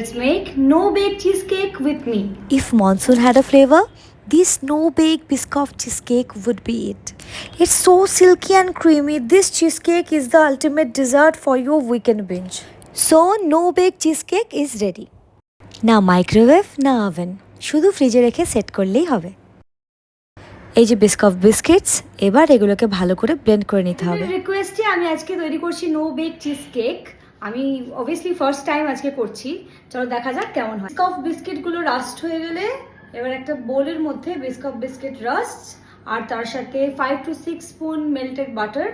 Let's make no-bake cheesecake with me. If monsoon had a flavor, this no-bake Biscoff cheesecake would be it. It's so silky and creamy. This cheesecake is the ultimate dessert for your weekend binge. So, no-bake cheesecake is ready. না microwave না oven, শুধু ফ্রিজে রেখে set করলেই হবে। এই যে বিস্কফ biscuits, এবার এগুলোকে ভালো করে ব্লেন্ড করে নিতে হবে। রিকোয়েস্টে আমি আজকে তৈরি করছি নো বেক চিজ কেক। আমি অবভিয়াসলি ফার্স্ট টাইম আজকে করছি, চলো দেখা যাক কেমন হয়। বিস্কফ বিস্কিটগুলো রাস্ট হয়ে গেলে এবার একটা বোলের মধ্যে বিস্কফ বিস্কিট রাস্ট আর তার সাথে 5 to 6 স্পুন মেল্টেড বাটার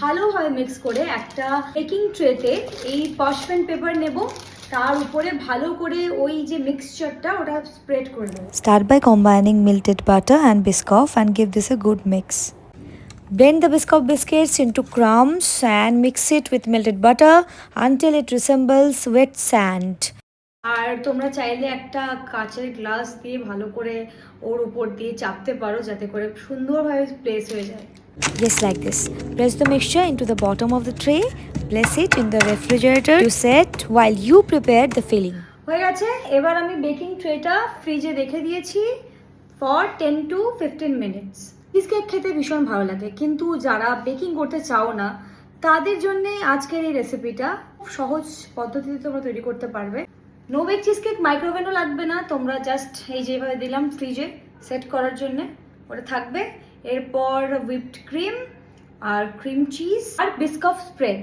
ভালোভাবে মিক্স করে একটা বেকিং ট্রেতে এই পার্চমেন্ট পেপার নেব, তার উপরে ভালো করে ওই যে মিক্সচারটা ওটা স্প্রেড করে দেবো। Start by combining melted butter and Biscoff and give this a good mix. Blend the Biscoff biscuits into crumbs and mix it with melted butter until it resembles wet sand. আর তোমরা চাইলে একটা কাচের glass দিয়ে ভালো করে ওর উপর দিয়ে চাপতে পারো যাতে করে সুন্দরভাবে প্লেস হয়ে যায়। Yes, like this. Press the mixture into the bottom of the tray. Place it in the refrigerator to set while you prepare the filling. হয়ে গেছে। এবার আমি বেকিং ট্রেটা ফ্রিজে রেখে দিয়েছি ফর 10 to 15 মিনিটস। চিজকেক খেতে ভীষণ ভালো লাগে, কিন্তু যারা বেকিং করতে চাও না তাদের জন্য আজকের এই রেসিপিটা খুব সহজ পদ্ধতিতে তোমরা তৈরি করতে পারবে। নো বেক চিজকেক মাইক্রোওভেনও লাগবে না, তোমরা জাস্ট এই যেভাবে দিলাম ফ্রিজে সেট করার জন্য ওটা থাকবে। এরপর হুইপড ক্রিম আর ক্রিম চিজ আর বিস্কফ স্প্রেড,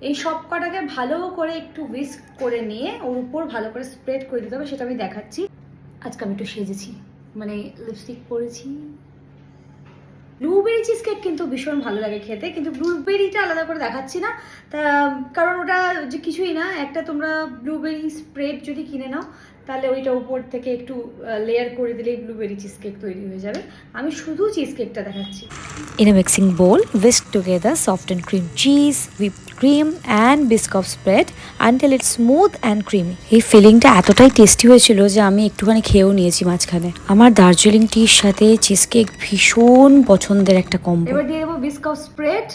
এই সব কটাকে ভালো করে একটু হুইস্ক করে নিয়ে ওর উপর ভালো করে স্প্রেড করে দিতে হবে, সেটা আমি দেখাচ্ছি। আজকে আমি একটু সেজেছি, মানে লিপস্টিক পরেছি। ব্লুবেরি চিজ কেক কিন্তু ভীষণ ভালো লাগে খেতে, কিন্তু ব্লুবেরিটা আলাদা করে দেখাচ্ছি না, তা কারণ ওটা যে কিছুই না, একটা তোমরা ব্লুবেরি স্প্রেড যদি কিনে নাও তাহলে ওইটা উপর থেকে একটু লেয়ার করে দিলেই ব্লুবেরি চিজ কেক তৈরি হয়ে যাবে। আমি শুধু চিজ কেকটা দেখাচ্ছি। In a mixing bowl, whisk together softened cream cheese, whipped cream and Biscoff spread until it's smooth and creamy. এই ফিলিংটা এতটাই টেস্টি হয়েছিল যে আমি একটুখানি খেয়েও নিয়েছি মাঝখানে। আমার দার্জিলিং টির সাথে চিজ কেক ভীষণ পছন্দের একটা কম্বো। এবার দিয়ে দেবো বিস্কফ স্প্রেড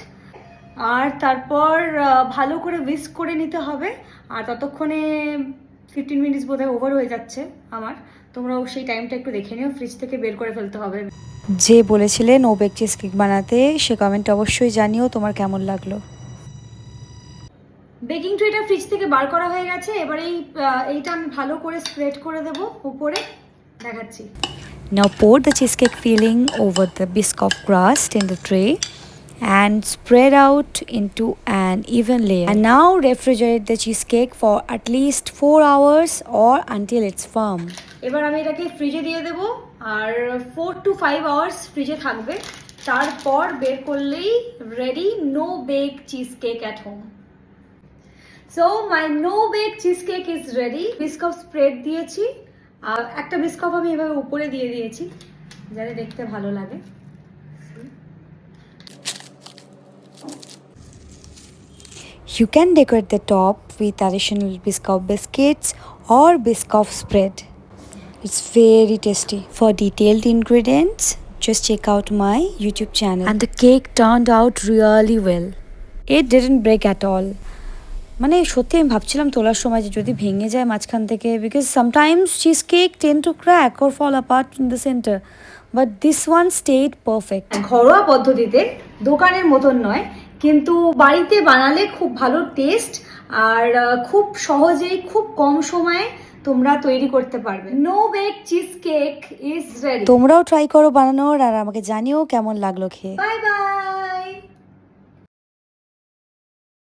আর তারপর ভালো করে হুইস্ক করে নিতে হবে। আর ততক্ষণে 15 মিনিটস বোধহয় ওভার হয়ে যাচ্ছে আমার, তোমরাও সেই টাইমটা একটু দেখে নিও, ফ্রিজ থেকে বের করে ফেলতে হবে। যে বলেছিলে নো বেক চিজ কেক বানাতে, সে কমেন্ট অবশ্যই জানিও তোমার কেমন লাগলো। বেকিং ট্রেটা ফ্রিজ থেকে বার করা হয়ে গেছে। এবার এইটা আমি ভালো করে স্প্রেড করে দেব উপরে, দেখাচ্ছি। Now pour the cheesecake filling over the Biscoff crust in the tray and spread out into an even layer. And now refrigerate the cheesecake for at least 4 hours or until it's firm. এবার আমি এটাকে ফ্রিজে দিয়ে দেব আর 4 to 5 hours ফ্রিজে থাকবে, তারপর বের করলেই ready no bake cheese cake at home. So my no bake cheese cake is ready. Biscoff spread দিয়েছি আর একটা বিস্কফ আমি এভাবে উপরে দিয়ে দিয়েছি যাতে দেখতে ভালো লাগে। You can decorate the top with additional Biscoff biscuits or Biscoff spread. It's very tasty. For detailed ingredients, just check out my YouTube channel. And the cake turned out really well. It didn't break at all. মানে সত্যি আমি ভাবছিলাম তোলার সময় যে যদি ভেঙে যায় মাঝখান থেকে, because sometimes cheese cake tend to crack or fall apart in the centre, but this one stayed perfect. ঘরোয়া পদ্ধতিতে, দোকানের মতন নয়, কিন্তু বাড়িতে বানালে খুব ভালো টেস্ট আর খুব সহজেই খুব কম সময়ে তোমরা তৈরি করতে পারবে। No bake cheese cake is ready. তোমরাও ট্রাই করো বানানোর আর আমাকে জানিও কেমন লাগলো খেয়ে। Bye by.